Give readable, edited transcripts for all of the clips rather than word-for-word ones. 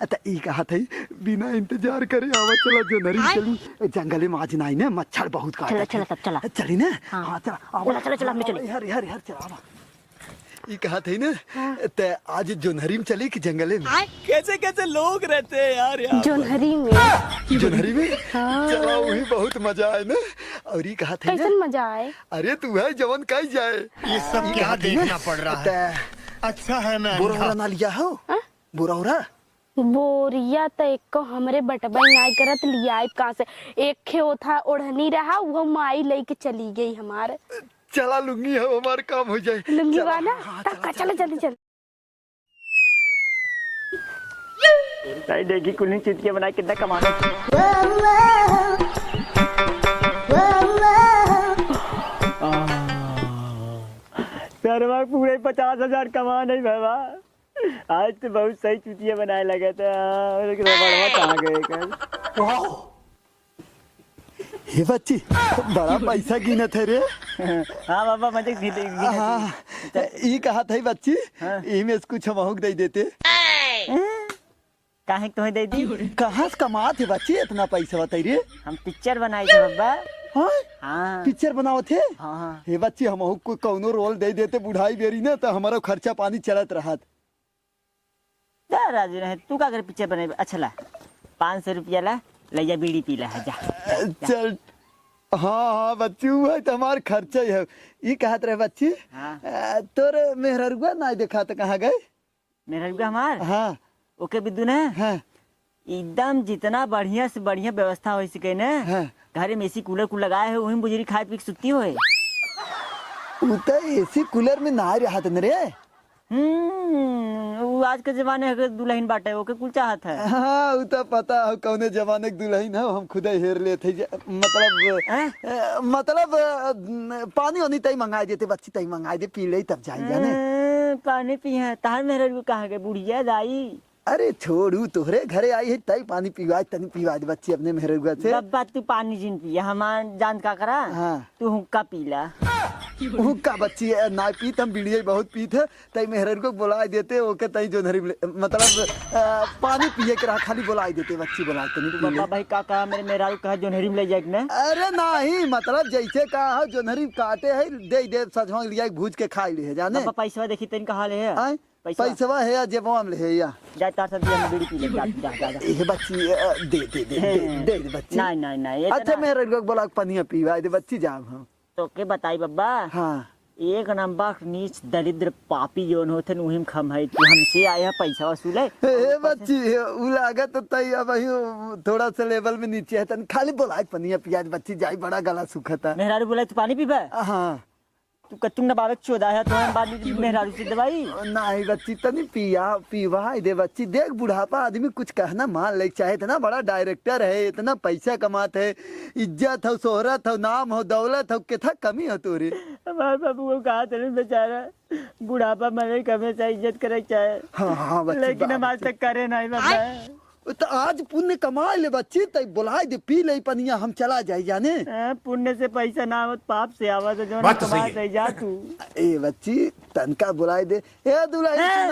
त ई कहा थई बिना इंतजार करे आवा चला जो नरी चली जंगल में आज नहीं ने मच्छर बहुत काटा चला चला सब चला चली ना हां चला चला चला चला हम चली हर हर हर चला आवा ई कहा थई ना त आज जोनहरी में चली कि जंगल में कैसे कैसे लोग रहते हैं यार यहाँ जोनहरी में जोनहरी में चला वही बहुत मजा आए ना और ई कहा थई कैसन मजा आए अरे तू है जवन कई जाए ये सब क्या देखना पड़ रहा है। अच्छा है मैं बोरा ना लिया हो बोरा बोरिया तो एक हमरे बटबा नाई करत लिया कहाँ से एक खे था ओढ़नी रहा वो माई लेके चली गई हमारे चला लुंगी है हमारा काम हो जाए लुंगी वाला तक्का चलो जल्दी चल नहीं देखी कुल्ली चितिया बना कितना कमाना सरवा पूरे 50,000 कमा नहीं बाबा आज तो बहुत सही चुतिया बनाए लगा था कहाँ गए कल हे बच्ची बड़ा पैसा गिना थे रे हाँ बाबा मजे हाँ ई कहा था बच्ची ई में कुछ महूक दे देते काहे तुम्हें दे दी कहाँ से कमा थे बच्ची इतना पैसा बताई रे हम पिक्चर बनाए थे बाबा हाँ हाँ पिक्चर बनाओ थे हाँ हे बच्ची हम को कौनो रोल दे देते बुढ़ाई बेरी ना तो हमारा खर्चा पानी चलत रहा राजू रहे तू का कर पिक्चर बने अच्छा ला 500 रुपया ला लैया बीड़ी पी ला जा चल हाँ हाँ बच्ची हुआ तो हमारा खर्चा ही है ये कहत रहे बच्ची तोर मेहरुआ ना देखा तो कहाँ गए मेहरुआ हमार हाँ ओके बिद्दू ना हाँ एकदम जितना बढ़िया से बढ़िया व्यवस्था हो सके ना घर में एसी कूलर को लगाए है वही बुजुर्ग खाए पी सुती हो एसी कूलर में ना रहा था रे वो आज के जमाने के दुल्हन बाटे ओके कुल चाहत है हाँ वो तो पता है कौने जमाने के दुल्हन है हम खुद ही हेर लेते मतलब पानी वानी तई मंगा देते बच्ची तई मंगा दे पी ले तब जाए जाने पानी पिए तार मेरे को कहा गए बुढ़िया दाई अरे छोड़ू तोहरे घरे आई है तई पानी पीवा तनी पीवा दे बच्ची अपने मेहरुआ से बब्बा तू पानी जिन पिया हमार जान का करा तू हुक्का पीला हुक्का बच्ची ना पी हम बीड़िया बहुत पी थे तई मेहरुआ को बुला देते ओके तई जोनहरी मतलब पानी पिए के रहा खाली बुला देते बच्ची बुला तनी बब्बा भाई का कहा मेरे मेहरारू कहा जोनहरी में ले जाए ना अरे नहीं मतलब जैसे कहा जोनहरी काटे है दे सजवा लिया भूज के खाई ले जाने पैसा देखी तन कहा ले है पैसा है या जेबम ले है या जा तार सब हम बीड़ी पी ले जा ये बच्ची दे बच्ची नहीं अच्छा मेरे लोग बोला पनिया पीवा दे बच्ची जाम हम तो के बताई बब्बा हाँ एक नंबर नीच दरिद्र पापी जोन होते उहिम खम है तू हमसे आया पैसा वसूले ए बच्ची उ लागत तई अब थोड़ा सा लेवल में नीचे है तन खाली बोला पनिया पिया बच्ची जाई बड़ा गला सुखता मेहरारू बोला तू पानी पीबे हाँ तू कतुम न बावे चोदा है तो हम बाद मेहरारू से दवाई नहीं बच्ची तनी पीवा दे बच्ची देख बुढ़ापा आदमी कुछ कहना मान ले चाहे इतना बड़ा डायरेक्टर है इतना पैसा कमाते है इज्जत हो शोहरत हो नाम हो दौलत हो कितना कमी हो तोरे हमारे बाबू को कहा तेरे बेचारा बुढ़ापा मरे कमे से इज्जत करे चाहे हाँ लेकिन हम आज तक करे नहीं बाबा तो आज पुण्य कमा ले बच्ची तई बुला दे पी ले पनिया हम चला जाए जाने पुण्य से पैसा ना आवत पाप से आवत जो कमा से जा तू ए बच्ची तनका बुलाए दे ए दुल्हन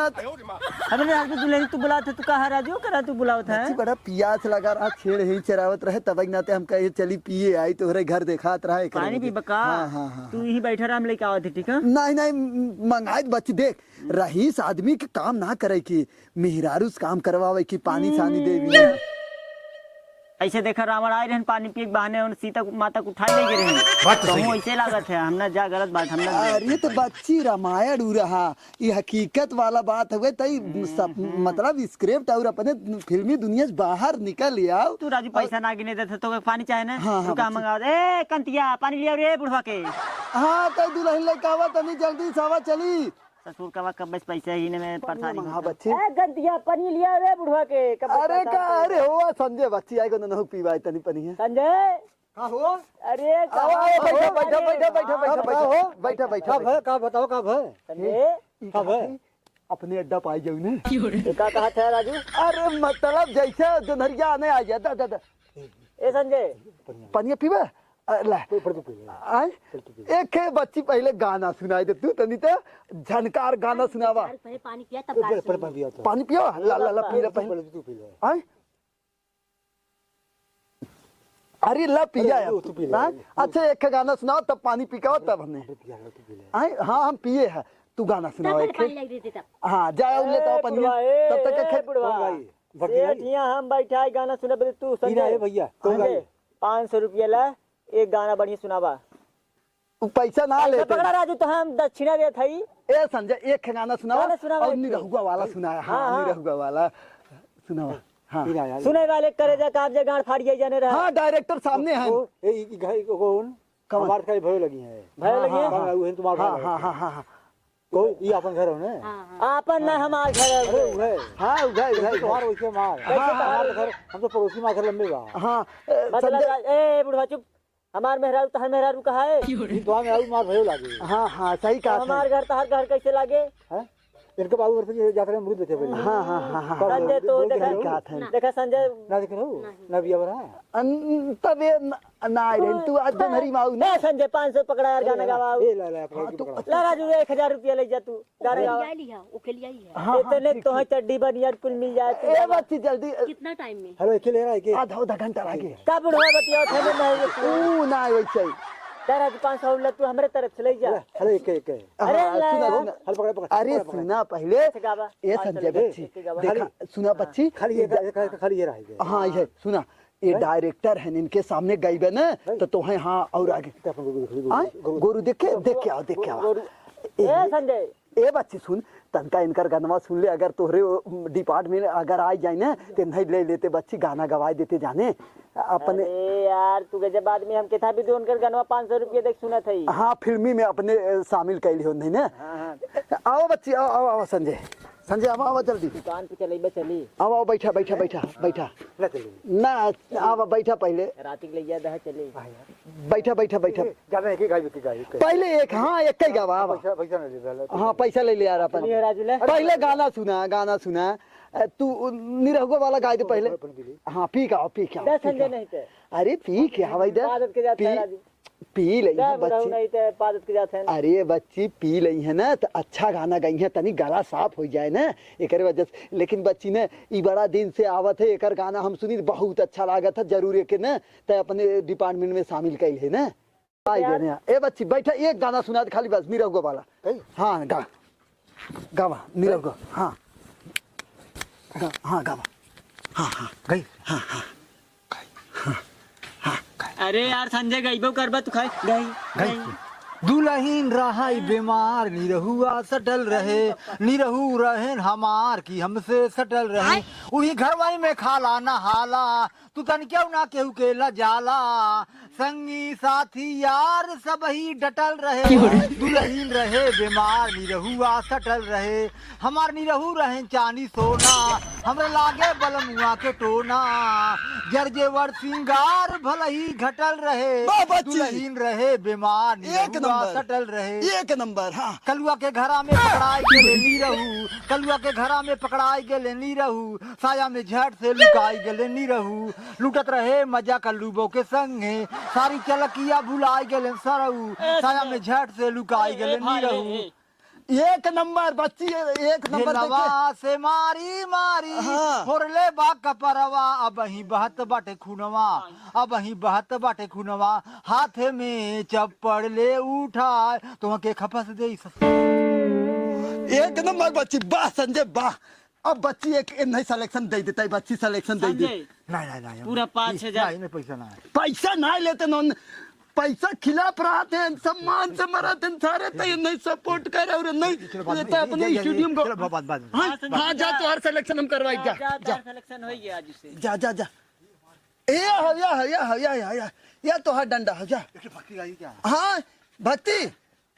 हमने आज दुल्हन तू बुलाते तू कहा राजू करा तू बुलावत है बड़ा पियास लगा रहा छेड़ ही चरावत रहे तब नाते हम कहे चली पिए आई तोहरे घर देखात रहा पानी पी बका तू यही बैठा रहा हम लेके आवत ठीक है नहीं मंगाए बच्ची देख रहीस आदमी के काम ना करे की मेहरारू से काम करवावे की पानी सानी देवी ऐसे देखा रावण आए रहन पानी पी के बहाने और सीता माता को उठा ले गए तो ऐसे लागत है हमने जा गलत बात हमने अरे तो बच्ची रामायण उ रहा ये हकीकत वाला बात हुए तई मतलब स्क्रिप्ट और अपने फिल्मी दुनिया से बाहर निकल आओ तू राजू पैसा ना गिने देते तो पानी चाहे ना तू का मंगा दे कंतिया पानी लिया रे बुढ़वा के हाँ कई दुल्हन लेके आवा तनी जल्दी सावा चली ससुर का कब बस पैसा ही ने में परेशानी हां बच्चे गंदिया पानी लिया रे बुढ़वा के अरे का अरे हो संजय बच्ची आई को न पीवाई तनी पानी है संजय का हो अरे बैठा का बताओ का भाई संजय का भाई अपने अड्डा पाई जाऊ ने का कहा था राजू अरे मतलब जैसे जोनहरिया आने आ जाता दादा ए संजय पानी पीवा एक है बच्ची पहले गाना सुनाई दे तू तनी तो झनकार गाना सुनावा। पहले पानी पिया तब गाना सुनिए। पानी पियो ला ला ला पी ले पहले। आय अरे ला पिया यार। अच्छा एक गाना सुनाओ तब पानी पी के आओ तब हमने। आय हाँ हम पिए हैं तू गाना सुनाओ एक। पानी लग रही थी तब। हाँ जाओ ले तो अपन तब तक हम बैठा है गाना सुने बदे तू संजय भैया 500 रुपया ला एक गाना बढ़िया सुनावा। पैसा ना ले पकड़ा राजू तो हम दक्षिणा दे थई। ए संजय एक गाना सुनाओ और निरहुआ वाला सुनाया। हाँ निरहुआ वाला सुनाओ। हाँ सुने वाले करेजा काब्जे गांड फाड़िए जाने रहा। हाँ डायरेक्टर सामने है। हमारे कहीं भयो लगी है। भयो लगी है। हाँ हाँ हाँ हाँ कोई ये अपन घर हो ने। आपन ना हमार घर है। हाँ उधर तुम्हार वैसे मार। हमारे घर हम तो पड़ोसी मार घर लंबे बा। हाँ मतलब ए बुढ़वा चुप। हमार मेहरारू तहर मेहरारू कहा है? तुम्हार मेहरारू मार भयो लागे। हाँ हाँ सही कहा। हमार घर तहर घर कैसे लागे? हैं इनके बाबू घर पे जाकर अमरूद बेचे पहले। हाँ हाँ हाँ हाँ संजय तो देखा संजय ना देख रहो ना बिया बरा। तबे ना रे तू आज जनहरी माऊ ना संजय 500 पकड़ा यार गाना गावा। ए ला ला ला राजू 1000 रुपया ले जा तू गाना गावा। लिया लिया ओके लिया ही है। इतने तो चड्डी बनियार कुल मिल जाए तू। ए बच्ची जल्दी कितना टाइम में? हेलो अकेले रहा है के आधा घंटा लागे। का बुढ़वा बतिया थे नहीं ऊ ना वैसे तेरा 500 ले तू हमरे तरफ से ले जा। हेलो एक अरे सुना हेलो पकड़ पकड़। अरे सुना पहले ये संजय बच्ची देखा सुना बच्ची खाली ये रहा है। हाँ ये सुना ये डायरेक्टर है इनके सामने गई बे ना तो तुम्हें हाँ और आगे गोरू देख के आओ। ए संजय ए बच्ची सुन तनका इनकर गनवा सुन ले अगर तोहरे डिपार्टमेंट अगर आ जाए ना तो नहीं ले लेते बच्ची गाना गवाए देते जाने अपने। अरे यार तू जब आदमी हम के था भी दोन कर गनवा 500 रुपया देख सुना था। हाँ फिल्मी में अपने शामिल कैली हो नहीं ना। आओ बच्ची आओ संजय आओ जल्दी दुकान पे चली चली। आओ बैठा ना आओ बैठा पहले राती ले जा दह चली। बैठा ज्यादा एक गाय पहले एक हाँ एक ही गावा पैसा नहीं दे। हाँ पैसा ले यार अपन पहले गाना सुना तू निरहुआ वाला गाय दे पहले। हाँ पी का संजय नहीं थे। अरे पी क्या भाई पी लई है बच्ची नहीं थे पादत के जाते हैं। अरे बच्ची पी लई है ना तो अच्छा गाना गई है तनी गला साफ हो जाए ना एक वजह से। लेकिन बच्ची ने ई बड़ा दिन से आवत है एक गाना हम सुनी बहुत अच्छा लगा था जरूर के ना तो अपने डिपार्टमेंट में शामिल कैल है ना। ए बच्ची बैठा एक गाना सुना खाली बस निरहुआ वाला। हाँ गावा निरहुआ। हाँ गावा हाँ गई हाँ अरे यार संजय गईबो करबा तू खाई गई दुल्हीन रहा बीमार निरहुआ सटल रहे हमार की हमसे सटल रहे वही घरवाई में खाला नहाला तू तन क्यों ना केहू के जाला संगी साथी यार सब ही डटल रहे दुल्हीन रहे बीमार निरहुआ सटल रहे हमार निरहू रहे चांदी सोना हमरे लागे बलमुआ के टोना जरजेवर सिंगार भल ही घटल रहे दुल्हीन रहे बीमार निरहुआ सटल रहे। एक नंबर। हाँ कलुआ के घरा में पकड़ाई गेले नीरहू कलुआ के घरा में पकड़ाई गेले नीरहू साया में झट से लुकाई गेले नीरहू लुटत रहे मजा कल्लूबो के संगे सारी चलकिया भुलाई गेले सरहू साया में झट से लुकाई गेले नीरहू। एक नंबर बच्ची एक नंबर नवा से मारी फोरले बा कपरवा अब ही बहत बाटे खुनवा हाथ में चप्पड़ ले उठा तो के खपस दे। एक नंबर बच्ची वाह संजय वाह। अब बच्ची एक नहीं सिलेक्शन दे देता है बच्ची सिलेक्शन दे दे। नहीं पूरा 5000 पैसा नहीं लेते नॉन पैसा खिलाफ रहते हैं सम्मान से मराते हैं सारे तो नहीं सपोर्ट कर और नहीं देता अपने स्टूडियो को। हाँ जा तो हर सिलेक्शन हम करवाई जा सिलेक्शन हो गया आज से जा ए हो या तो हर डंडा हो जा। हाँ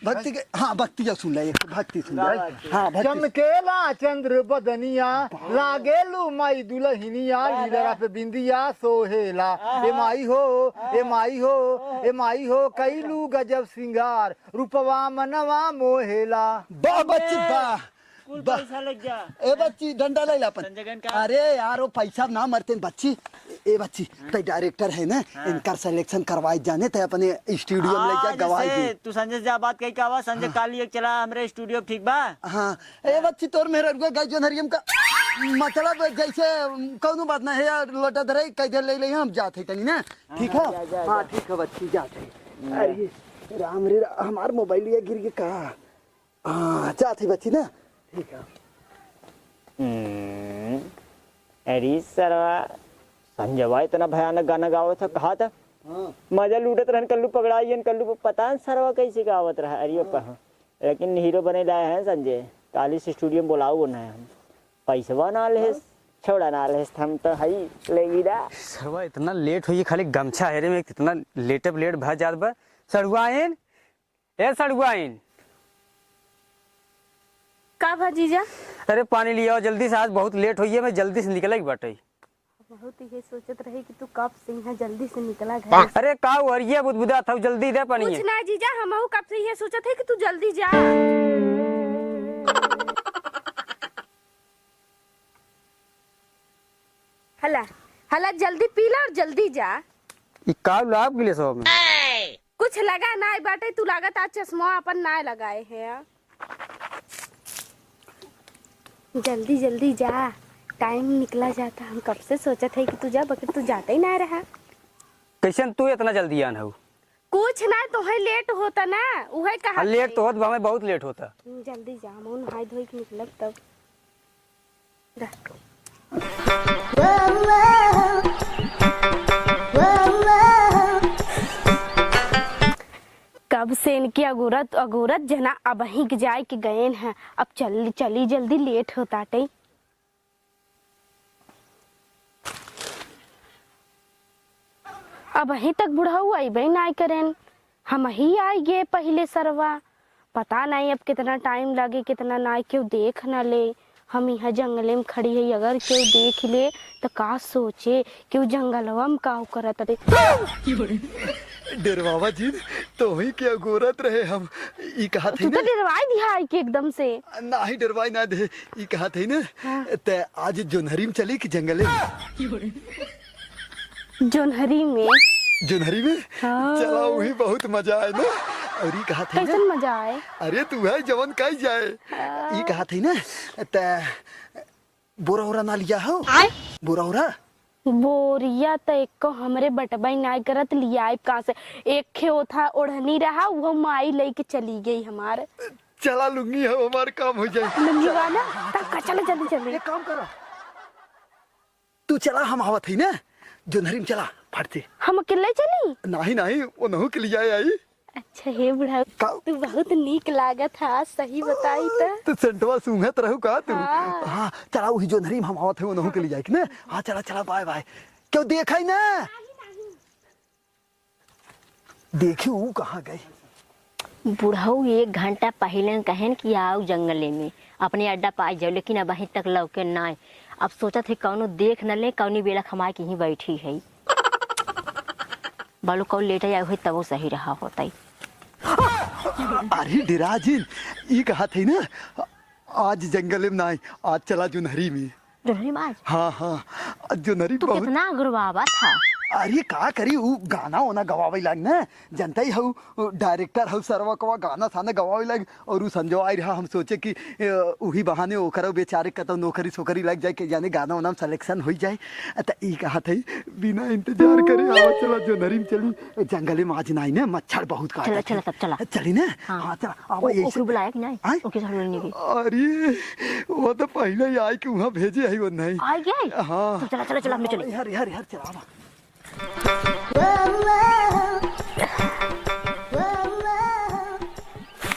भक्ति के हाँ भक्ति जा सुन ले भक्ति सुन ले। हाँ चमकेला चंद्र बदनिया लागेलू माई दुल्हनिया लीलरा पे बिंदिया सोहेला ए माई हो कैलू गजब सिंगार रूपवा मनवा मोहेला। वाह बच्ची वाह पैसा लग जा। ए बच्ची डंडा ले ला अपन। अरे यार वो पैसा ना मरते बच्ची ए बच्ची ते डायरेक्टर है ना इनका सिलेक्शन करवाए जाने ते अपने स्टूडियो में ले जा गवाए दे। तू संजय से बात कही का संजय काली एक चला हमरे स्टूडियो ठीक बा। हाँ ए बच्ची तोर मेरे गई जो हरियम का मतलब जैसे कौनो बात ना है यार लोटा धरे कैसे ले ले हम जाते तनी ना ठीक है। हाँ ठीक है बच्ची जाते। अरे राम रे हमार मोबाइल ये गिर गया कहाँ। हाँ जाते बच्ची ना ठीक है। अरे सरवा संजय भाई इतना भयानक गाना गावत था कहा था। मजा लूटत रहन कल्लू पकड़ाई कल्लू पता सरवा कैसे गावत रहा। अरे लेकिन हीरो बने लाए हैं संजय काली से स्टूडियो में बोलाओ ना हम पैसवा ना ले छोड़ा ना ले हम तो हई लेगी ना। सरवा इतना लेट हुई खाली गमछा हेरे में कितना लेट भ जात बा। सड़ुआइन ए सड़ुआइन का भजीजा अरे पानी लिया जल्दी से आज बहुत लेट हुई है मैं जल्दी से निकले बाटे। बहुत ये सोचत रहे कि तू कब से यहाँ जल्दी से निकला घर। अरे का वरिया बुदबुदा था जल्दी दे पानी। कुछ ना जीजा हमहू कब से ये सोचत है कि तू जल्दी जा। हला हला जल्दी पीला और जल्दी जा। ई का लाभ के लिए सब में कुछ लगा ना बाटे तू लागत आज चश्मा अपन ना लगाए है। जल्दी जल्दी जा टाइम निकला जाता। हम कब से सोचत है कि तू जा बकर तू जाता ही ना रहा। कैसे तू इतना जल्दी आन हो। कुछ ना तो है लेट होता ना उहे कहा लेट तो होत बा में बहुत लेट होता। जल्दी जा हम नहाई धोई के निकलब तब। कब से इनकी अगोरत जना अब ही जाए के गए हैं। अब चली जल्दी लेट होता टे। अब ही तक बुढ़ाऊ आई भाई ना करें हम ही आई गए पहले सरवा। पता नहीं अब कितना टाइम लगे कितना ना क्यों देख ना ले। हम यहाँ जंगले में खड़ी है अगर क्यों देख ले तो का सोचे क्यों जंगलवा में का करत रे। डरवावा जी तो ही क्या गोरत रहे हम ई कहा थे तू तो डरवाई दिया है कि एकदम से ना ही डरवाई ना दे ई कहा थे ना ते आज जोनहरी में चली कि जंगले में। जोनहरी में हाँ। चला वही बहुत मजा आए ना। और ये कहा थे कैसन मजा आए। अरे तू है जवन कही जाए ये कहा थे ना ते बोरा ना लिया हो बोरा बोरिया तो एक को हमरे बटबाई नाई करत लिया कहाँ से। एक खे था ओढ़नी रहा वो माई लेके चली गई हमारे। चला लुंगी है हमारे काम हो जाए लुंगी वाला तब चलो जल्दी एक काम करो तू चला हम आवत ही ना जोनहरी में चला फटते। हम अकेले चली नहीं वो नहु के लिए आई। अच्छा हे बुढ़ा तू बहुत नीक लागत है सही बताई तो सेंटवा सूंघत रहू का तू। हाँ चला वही जोनहरी में हम आवत है वो नहु के लिए जाए कि ना। हाँ चला बाय बाय क्यों देखा ही ना देखी वो कहाँ गई। बुढ़ऊ 1 घंटा पहले कहन कि आओ जंगले में अपने अड्डा पाई जाओ लेकिन अब वहीं तक लौके ना। अब सोचा थे कौनो देख न ले कौनी बेला खमाए की ही बैठी है बालू कौ लेट आया हुई तब वो सही रहा होता ही। अरे डिराजिन ये कहा थे ना आज जंगल में ना आज चला जोनहरी में। जोनहरी में आज हाँ जोनहरी तो बहुत कितना गुरबाबा था। अरे का करी वो गाना वाना गवावे लाग ना जनता ही हूँ डायरेक्टर हूँ सरवा कवा गाना साना गवावे लाग। और वो संजो आई रहा हम सोचे कि वही बहाने ओकरा बेचारे का तो नौकरी सोकरी लग जाए कि जाने गाना वाना सिलेक्शन हो जाए। तो ई कहा था बिना इंतजार करे आओ चला जोनहरी में चली जंगले में आज नहीं ना मच्छर बहुत काटा। चला तब चला चली ना। हाँ चला आओ ओकरे बुलाया कि नहीं ओके चल लेने की। अरे वो तो पहले ही आई कि वहाँ भेजे है वो नहीं आ गए। हाँ चला हमने चले हर चला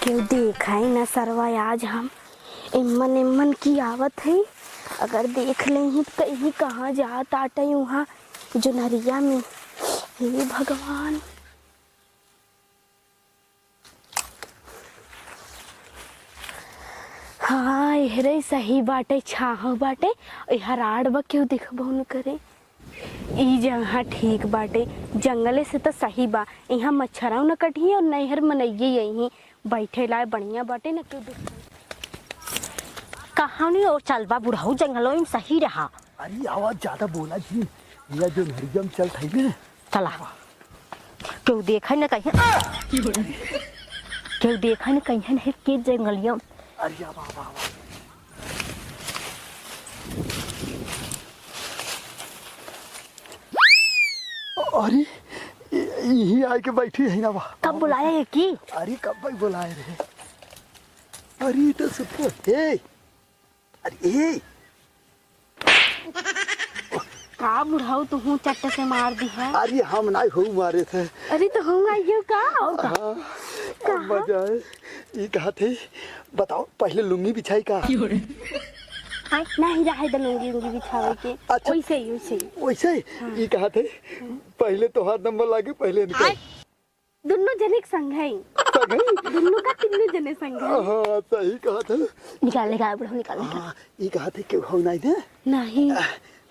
क्यों देखा ही ना सरवा आज हम इम्मन की आवत है। अगर देख ले ही तो कहीं कहाँ जात आटा वहाँ जोनहरिया में। हे भगवान हाँ यहरे सही बाटे छाह बाटे हराड़ बा क्यों दिखबो न करे। ई जगह ठीक बाटे जंगले से तो सही बा यहाँ मच्छरा न कटिए और नहर मनइये यही बैठे लाए बढ़िया बाटे न क्यों कहानी और चलबा बुढ़ऊ जंगलों में सही रहा। अरे आवाज ज्यादा बोला जी या जो हरिजम चल थई ने चला क्यों देखा न कहीं क्यों देखा न कहीं है के जंगलियम अरे बाबा अरे यही आके बैठी है ना बा कब बुलाया ये की अरे कब भाई बुलाए रहे अरे तो सुनो हे अरे ए का बुढ़ाऊ तू हूँ चट्टे से मार दी है। अरे हम ना हो मारे थे अरे तो हूँ आइयो का हाँ बजाए ये कहा थे बताओ पहले लुंगी बिछाई का नहीं रहा है लुंगी उंगी बिछावे के अच्छा। वैसे ही वैसे ही वैसे ये कहा थे पहले तो हाथ नंबर लागे पहले निकल दोनों जने के संग है दोनों का तीनों जने संग है। हाँ सही कहा था निकाल निकाल बुढ़ाऊ निकाल हाँ ये कहा थे क्यों हो नहीं ना नहीं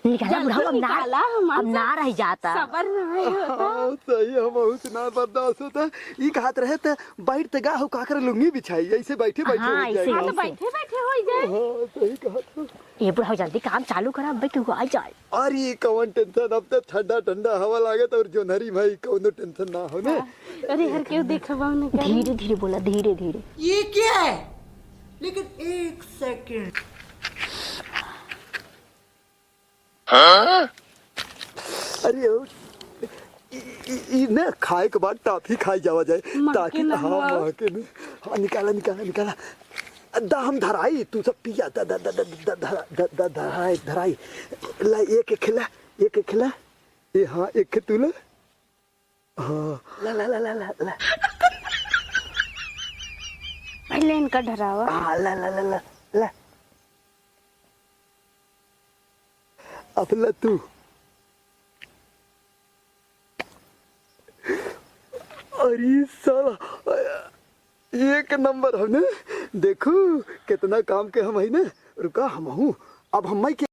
निकाल बुढ़ाऊ निकाला अब ना रह जाता सबर नहीं होता। हाँ सही हम उतना बर्दाश्त होता ये कहत रहे थे बैठ ते गा हो काकर लुंगी बिछाई ऐसे बैठे बैठे हाँ, हो ऐसे जाएगा ही। तो बैठे बैठे हो जाए। हाँ सही कहा था ये बुढ़ाऊ जल्दी काम चालू करा अब क्यों आ जाए अरे कौन टेंशन अब तो ठंडा ठंडा हवा लागत और जो नरी भाई कौन टेंशन ना हो ने अरे हर क्यों देखबा ने कर धीरे धीरे बोला धीरे धीरे ये क्या है? लेकिन एक सेकंड अरे ना खाए के बाद टाफी खाई जावा जाए ताकि ना हाँ हुआ। वहाँ के न हाँ निकाला निकाला निकाला दा हम धराई तू सब पिया दा दा दा दा दा दा दा दा धराई धराई ला एक खिला ये हाँ एक तू ला हाँ ला ला ला ला ला ला पहले इनका डरावा हाँ ला ला ला ला ला अब ला तू अरे साला एक नंबर है ना देखो कितना काम के हम है ना रुका हम हूँ अब हम के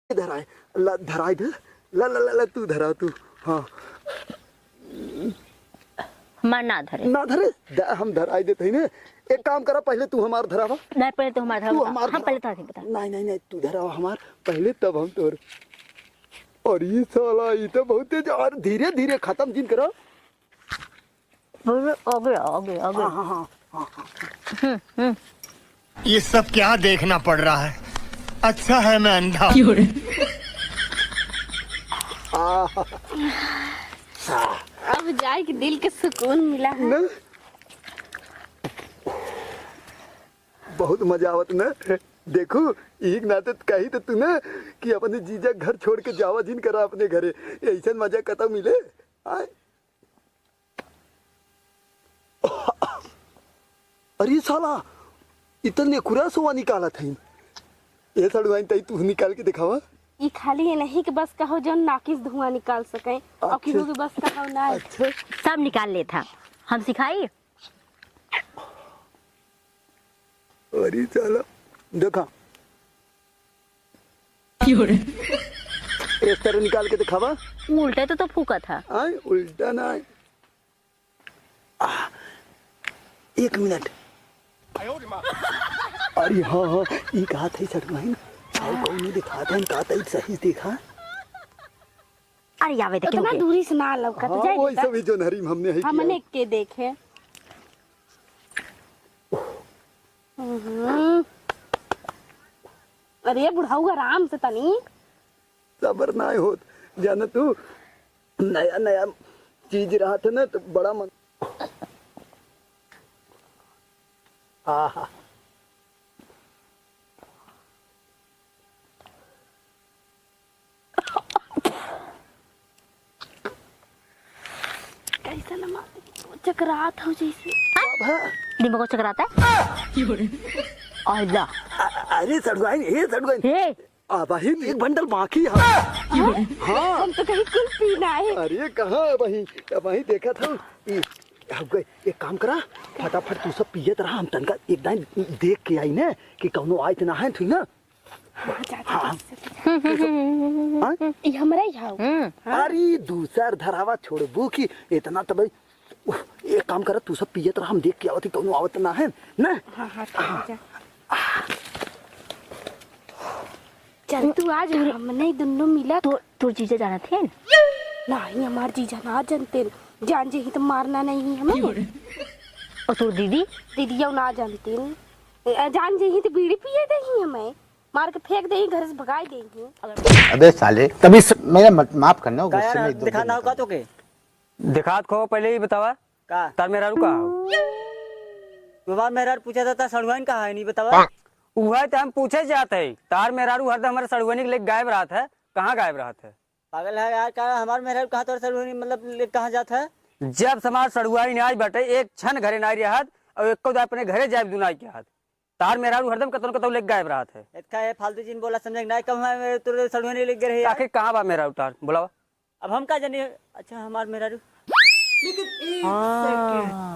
धराए ला धराए दे ला ला ला ला तू धरा तू हाँ मार ना धरे ना धरे हम धराई देते हैं ना एक काम करा पहले तू हमार धरावा नहीं पहले तो हमारा तू हमार हम पहले धरावा। तो बता नहीं नहीं नहीं तू धरावा हमार पहले तब हम तोर और ये साला ये तो बहुत तेज और धीरे धीरे खत्म जिन करो आगे हाँ हाँ हाँ ये सब क्या देखना पड़ रहा है। अच्छा है मैं अंधा हूँ। अब जाए कि दिल के सुकून मिला है। ना बहुत मजा आवत ना देखो एक नाते कही तो तू ना कि अपने जीजा घर छोड़ के जावा जिन करा अपने घरे ऐसा मजा कतौ मिले आए अरे साला इतने खुरा सोवा निकाला था ये सड़वाई तई तू निकाल के दिखावा ये खाली ये नहीं कि बस कहो जो नाकिस धुआं निकाल सके और किसी के बस कहो ना अच्छा सब निकाल लेता हम सिखाई अरे साला देखा इस तरह निकाल के दिखावा उल्टे तो फूका था आए उल्टा ना आए एक मिनट अरे हाँ हाँ ये कहा था सड़वाई और कौन नहीं दिखा था कहा था सही देखा अरे आवे इतना देखो दूरी से ना लौका तो हाँ जाए वही सभी जो नरीम हमने है हमने के देखे अरे बुढ़ाऊ आराम से तनी सबर ना होत जाना तू नया नया चीज रहा था ना तो बड़ा मन हाँ हाँ कैसा लमा चकरात हो जैसे दिमाग को चकराता है अल्लाह अरे सड़वाई ये सड़वाई हे वही एक बंडल बाकी है हाँ हम तो कहीं कुल पीना है अरे कहाँ वही देखा था एक काम करा फटाफट तू सब पियत रहा हम तनका एक दिन देख के आई ना कि कौनो आयत ना है थी ना हाँ ये हमरा ही हाउ अरे दूसर धरावा छोड़बू की इतना तो भाई एक काम करा तू सब पियत रहा हम देख के आवती कौनो आवत ना है ना हाँ हाँ ठीक है चल तू आज हमने दोनों मिला तो जीजा जाना थे नहीं हमार जीजा ना जानते जान जे ही तो मारना नहीं हमें और तो दीदी दीदी ना जानते जान जे ही तो बीड़ी पिए दही हमें मार के फेंक दही घर से भगाई देही। अबे साले कभी मेरा माफ करना का यार दिखाना होगा तो के दिखात खो पहले ही बतावा का तार मेरा रुका हो बार मेरा पूछा था सड़ुआइन कहाँ है नहीं बतावा वह तो हम पूछे जाते है तार मेरा रू हरदम हमारे सड़ुआनी के लिए गायब रहा था। कहाँ गायब रहा था? पागल है यार का हमार मेरा कहा तो सड़ुआनी मतलब कहाँ जाता है? जब समाज सड़ुआई ने आज बैठे एक क्षण घरे नाई रहा और एक को अपने घरे जाए दुनाई के हाथ तार मेरा रू हरदम कतन कतौ लेके गायब रहा था। इसका है फालतू चीज बोला समझ ना कम है तुरंत सड़ुआनी लेके रहे आखिर कहाँ बा मेरा उतार बुलावा अब हम का जानिए। अच्छा हमार मेरा रू लेकिन एक सेकंड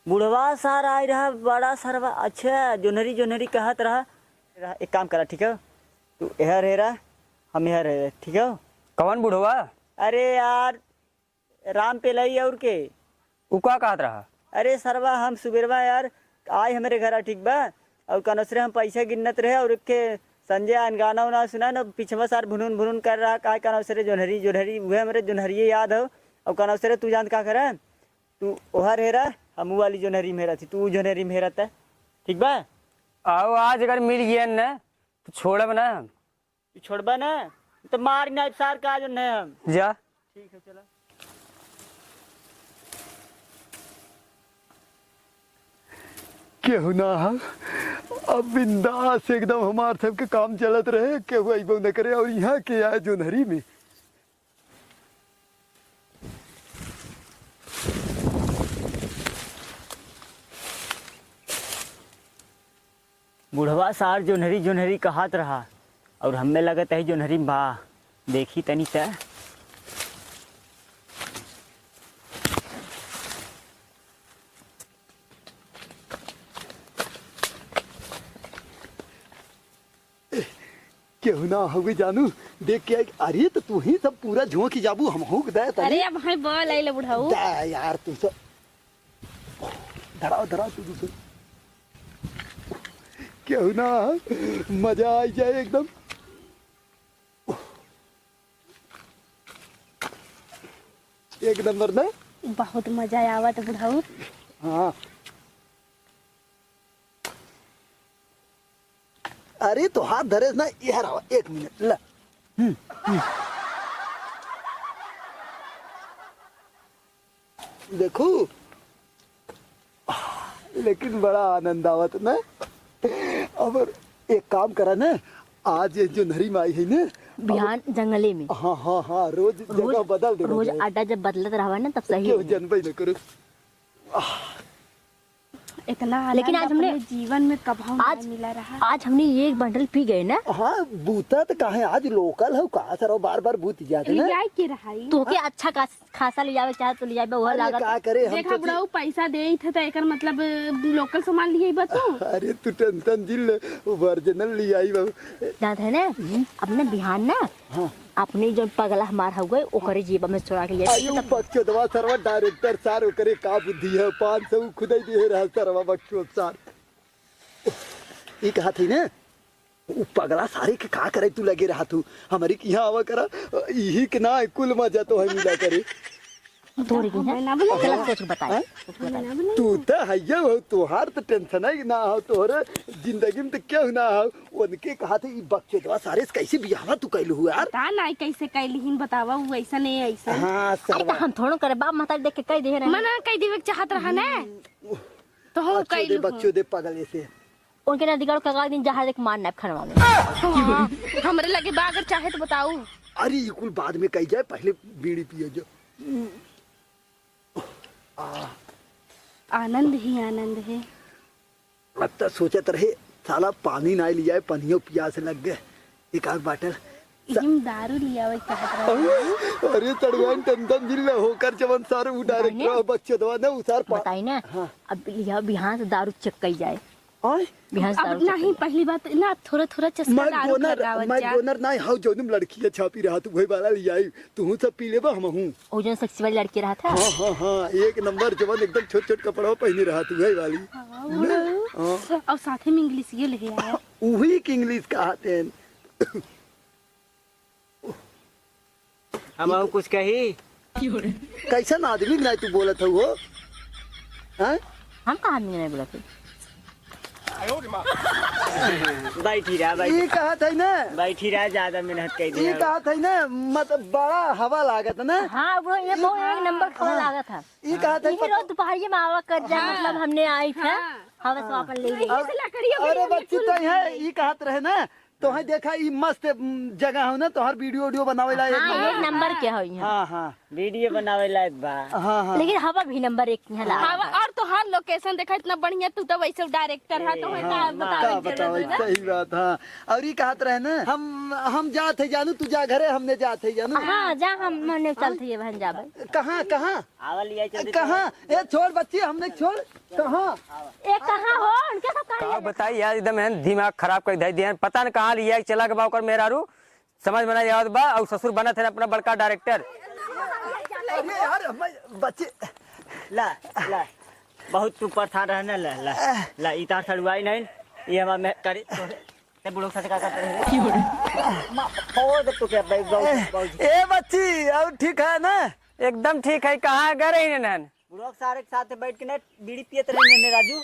बुढ़वा सार आई रहा बड़ा सरवा। अच्छा जोनहरी जोनहरी कहत रहा एक काम करा ठीक है तू यहाँ रह रहा हम यहाँ रह रहे ठीक है। कौन बुढ़वा? अरे यार राम पेलाई और के उका कहत रहा? अरे सरवा हम सुबेरवा यार आए हमारे घर ठीक बा और कनसरे हम पैसा गिनत रहे और के संजय गाना उना सुना ना पिछवा सार भुनुन भुनुन कर रहा का कनसरे जोनहरी जोनहरी वह हमारे जोनहरी याद हो और कनसरे तू जान का करा तू वहाँ रह रहा हम वाली जोनहरी में रहती तू जोनहरी में रहता ठीक बा। आओ आज अगर मिल गया न तो छोड़ब ना छोड़बा ना तो मार ना सार का जो नहीं हम जा ठीक है चलो। केहू ना हम अब बिंदास एकदम हमार सबके काम चलत रहे केहू अइबो न करे और यहाँ के आए जोनहरी में बुढ़वा सार जोनहरी जोनहरी कहत रहा और हमें लगत है जोनहरी बा देखी तनी सा केहू ना होगे जानू देख के अरे तो तू ही सब पूरा झोंक जाबू हम हुक दे अरे अब हाय बोल आइले बुढ़ाऊ यार तू सब धड़ाओ धड़ाओ तू दूसरे केहू ना मजा आ जाए एकदम। एक नंबर ना बहुत मजा आवत बुढ़ाऊ। हाँ अरे तो हाथ धरे ना यह रहा एक मिनट ला देखो लेकिन बड़ा आनंद आवत ना। अब एक काम करा ना आज ये जो नहरी माई है ना बिहान जंगले में हाँ हाँ हाँ रोज जगह बदल दे रोज अड्डा जब बदलत रहा ना तब सही क्यों जनबई न करो। इतना लेकिन आज हमने जीवन में कभाऊ आज मिला रहा। आज हमने एक बंडल पी गए ना। हाँ बूता तो कहा आज लोकल है कहा सर बार बार बूत जाते ना लिया के रहाई तो के अच्छा खासा ले जावे चाहे तो ले जावे वह अरे लागत का करे हम देखा बुढ़ाऊ पैसा दे थे तो एकर मतलब लोकल सामान लिए बतू। अरे तू टेंशन जिल ओरिजिनल ले आई बाबू जात है ना अपने बिहान ना हाँ अपने जो पगला हमार हो गए ओकरे जेब में चुरा के ले आयु बच्चों दवा सरवा डायरेक्टर सार करे का बुद्धि है 500 खुद ही दे रहा सरवा बच्चों सार ये कहा थी ना उ पगला सारे के का करे तू लगे रहा तू हमारी की यहाँ आवा करा यही के ना कुल मजा तो है मिला करे तोरी की ना बोले गलत सोच के बताए तू तो हैया हो तोहार तो टेंशन है ना हो तोहरे जिंदगी में तो क्या ना हो उनके कहा थे ई बच्चे दवा सारे से कैसे बियाह तू कैलू हो यार पता नहीं कैसे कैलिहिन बतावा वो ऐसा नहीं ऐसा हाँ अरे तो सरवा हम थोड़ा करे बाप माता देख के कह दे रहे मना कई देवे के चाहत रहा ना तो हो कैलु बच्चों दे पगले से उनके ना दिगाड़ का दिन जहाज एक मार नैप खनवा में हमरे लगे बा अगर चाहे तो बताऊ। अरे ये कुल बाद में कही जाए पहले बीड़ी पियो जो आनंद ही आनंद है। अब तो सोचत रहे साला पानी ना लिया पनियो प्यास लग गए एक आध बाटल इम दारू लिया वही चाहत रहा। अरे चढ़वान टेंशन जिल होकर जवन सारे उ डायरेक्टर बच्चे दवा ना उसार बताई ना अब लिया बिहान से दारू चेक कई जाए आय बिहान से अब दारू नहीं पहली बात ना थोड़ा थोड़ा चस्का दारू मैं लगावत जा। गोनर ना हाउ जोनुम लड़की है छापी रहा तू वही वाला ले आई तू सब पी लेबा हम हूं ओ जन सेक्सी वाली लड़की रहा था। हाँ हाँ हाँ एक नंबर जवन एकदम छोट छोट कपड़ा पहने रहा तू वही वाली और साथे में इंग्लिश ये ले आया। वही की इंग्लिश कहते हैं हम कुछ कही कैसन आदमी नहीं तू बोलत हो वो हैं? हम कहाँ आदमी नहीं बोला थे बैठी रहा ये कहा था ना बैठी रहा ज्यादा मेहनत कर ये दिया कहा था ना मतलब बड़ा हवा लागत ना हाँ वो ये बहुत एक नंबर खबर लागा था ये कहा था ये रोज दोपहर में आवा कर जा मतलब हमने आई था हवा से अपन ले गई अरे बच्ची तो है ये कहत रहे ना तो है देखा ये मस्त जगह हो ना तो हर वीडियो बनावे ला हाँ एक नंबर के है यहाँ हाँ हाँ वीडियो बनावे लायक बा हाँ हाँ लेकिन हवा भी नंबर एक यहाँ लागा हाँ और तो हर लोकेशन देखा इतना बढ़िया तू तो वैसे डायरेक्टर है तो है का बताओ सही बात हाँ और ये कहत रहे ना हम जात है जानू तू जा घरे हमने जात है जानू हाँ जा हम मने चलते ये बहन जाबे कहाँ कहाँ आवा लिया चल कहाँ ए छोड़ बच्ची हमने छोड़ कहाँ ए कहाँ हो उनके साथ कहाँ का बताई यार एकदम है दिमाग खराब कर दिया पता न कहाँ लिया चला के बाकर मेहरारू समझ में नहीं आवत बा और ससुर बना थे अपना बड़का डायरेक्टर अरे यार बच्चे ला ला बहुत तू परेशान रहने ला ला ला इता सड़वाई नहीं ये हम मैं करे ते बुढ़ो साथ का करते हैं ओ दे तो क्या भाई बहुत ए बच्ची अब ठीक है ना एकदम ठीक है कहाँ गए रही नहन बुढ़ो सारे साथ बैठ के ना बीड़ी पियत रहे ने राजू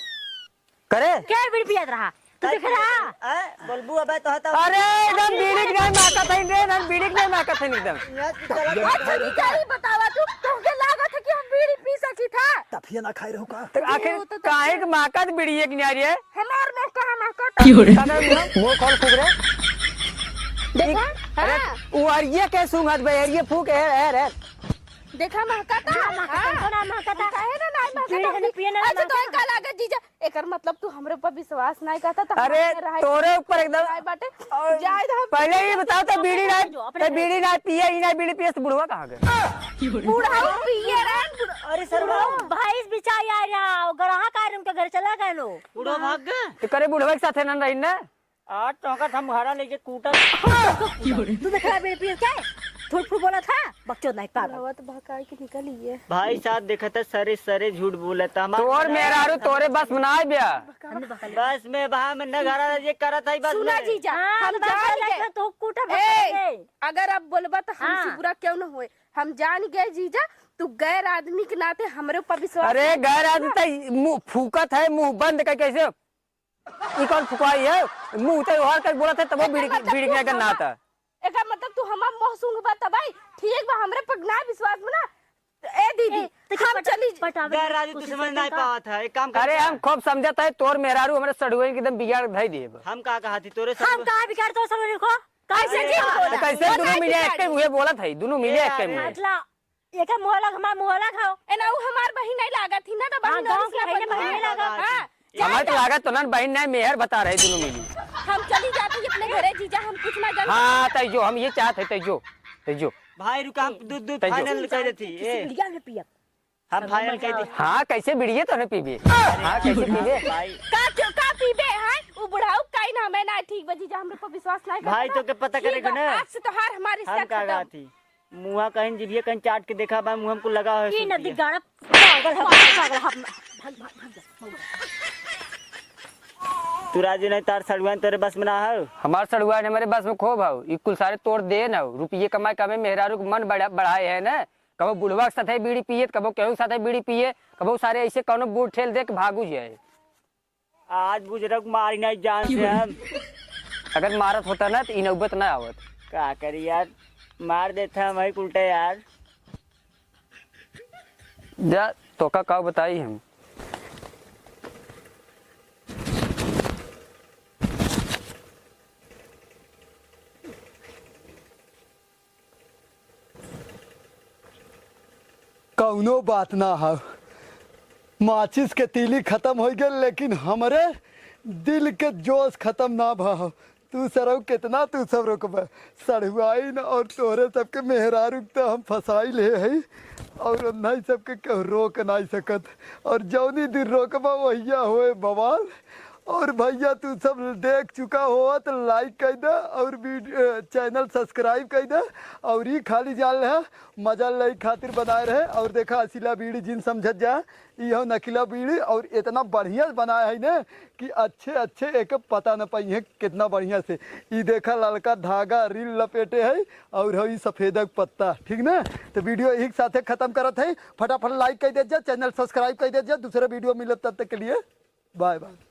करे क्या बीड़ी पियत रहा तू देख रहा बोलबू अबे तो हता अरे एकदम बीड़ी की नहीं माका था रे नन बीड़ी की नहीं माका था एकदम क्या बतावा तू तुमके लागत है कि हम बीड़ी पी सकी था तफिया ना खाई रहो का तो आखिर काहे के माका तो बीड़ी एक नहीं आ रही है हमार में कहां ना कर मुंह खोल फूक रे देखा अरे वो अरिये के सुंगत बे अरिये फूक है देखा महकता थोड़ा महकता काहे ना नहीं महकता नहीं पिए ना अच्छा तो का लागत जीजा एकर मतलब तू हमरे ऊपर विश्वास नहीं करता तो अरे तोरे ऊपर एकदम नहीं बाटे जायद हम पहले ही बताओ तो बीड़ी ना पिए ही ना बीड़ी पिए तो बुढ़वा कहाँ गए बूढ़ा पिए रे अरे सर भाई बिचार यार ग्राहक आ उनके घर चला गए लो बुढ़ो भाग गए तो करे बुढ़वा के साथ न रही ना आज टोका हम घरा लेके कूटा तू देख रहा बीड़ी पिए क्या झूठ फूट बोला था बच्चों नहीं पागल हवा तो भकाई के निकली है भाई साथ देखा था सरे सरे झूठ बोला था तोर मेहरारू तोरे बस बनाए बिया बस में बहा में न घरा ये करा था बस सुना जीजा हम जान गए तो कूटा अगर आप बोलबा तो हमसे बुरा क्यों न होए हम जान गए जीजा तू गैर आदमी के नाते हमरे ऊपर विश्वास अरे गैर आदमी तो मुंह फूकत है मुंह बंद कर कैसे ई कौन फुकवाई है मुंह तो और कर बोला था तब बीड़ी के ना था एका मतलब तू हमार मोह सुंगबा त भाई ठीक बा हमरे पर ना विश्वास बना ए दीदी हम चली गैर राजू तू समझ नहीं पावा था एक काम कर अरे हम खूब समझता है तोर मेहरारू हमारे सड़ुए एकदम बिगाड़ धई दिए हम का कहा थी तोरे हम कहां बिगाड़ तो समझ रखो कैसे जी कैसे दोनों मिले एक के मुहे बोला था दोनों मिले एक के मुहे मतलब एका मोहला हमार मोहला खाओ एना उ हमार बहिन नहीं लागत थी ना तो बहिन गांव के बहिन नहीं लगा हां हमारे तो लागत तो ना बहन नहीं मेहर बता रहे दोनों मिली हम चली जाती अपने घरे जीजा हम कुछ ना जान हाँ तैयो हम ये चाहते तैयो भाई रुका हम दूध फाइनल कर देती ए बिगाड़ में पिया हम फाइनल कर दी हाँ कैसे बिड़िए तो नहीं पीबे हाँ कैसे पीबे भाई का पीबे हैं उ बुढ़ाऊ काई ना मैं ना ठीक बजी जा हमरे पर विश्वास नहीं करता भाई तो के पता करेगा ना आज से तो हार हमारी हम का कहा थी मुहा कहीं जिभिए कहीं चाट के देखा बा मुंह हमको लगा है ये नदी गाड़ा पागल है भाग तू राजू नहीं तार सड़ुआन तेरे बस में ना है हमारे सड़ुआ ने हमारे बस में खो भाव ये कुल सारे तोड़ दे ना रुपये कमाए कमे मेहरारू को मन बढ़ाए है ना कबो बुढ़वा के साथ बीड़ी पिए कबो केहू के साथ बीड़ी पिए कबो सारे ऐसे कौनो बूढ़ ठेल दे के भागू जाए आज बुजुर्ग मारी नहीं जान से हम अगर मारत होता ना तो इ नौबत ना आवत का करी यार मार देता हम उल्टे यार जा तो का बताई हम कौनो बात ना हो माचिस के तीली खत्म हो गए लेकिन हमारे दिल के जोश खत्म ना भाव तू सरव कितना तू सब रोकब सड़ुआई न और तोरे सबके मेहरारू तो हम फसाई ले है और नहीं सबके केहू रोक नहीं सकत और जौनी दिन रोकबा वहिया होए बवाल और भैया तू सब देख चुका हो तो लाइक कर दे और चैनल सब्सक्राइब कर दे। और ये खाली जाल है मजा ले खातिर बनाए रहे। और देखा असीला बीड़ी जिन समझ जा यह नकीला बीड़ी और इतना बढ़िया बनाया है ना कि अच्छे अच्छे एक पता न पाई है कितना बढ़िया से। ये देखा ललका धागा रील लपेटे है और है सफेदक पत्ता। ठीक ना, तो वीडियो एक साथ खत्म करत है। फटाफट लाइक कर दे जा, चैनल सब्सक्राइब कर दे जा। दूसरे वीडियो मिले तब तक के लिए बाय बाय।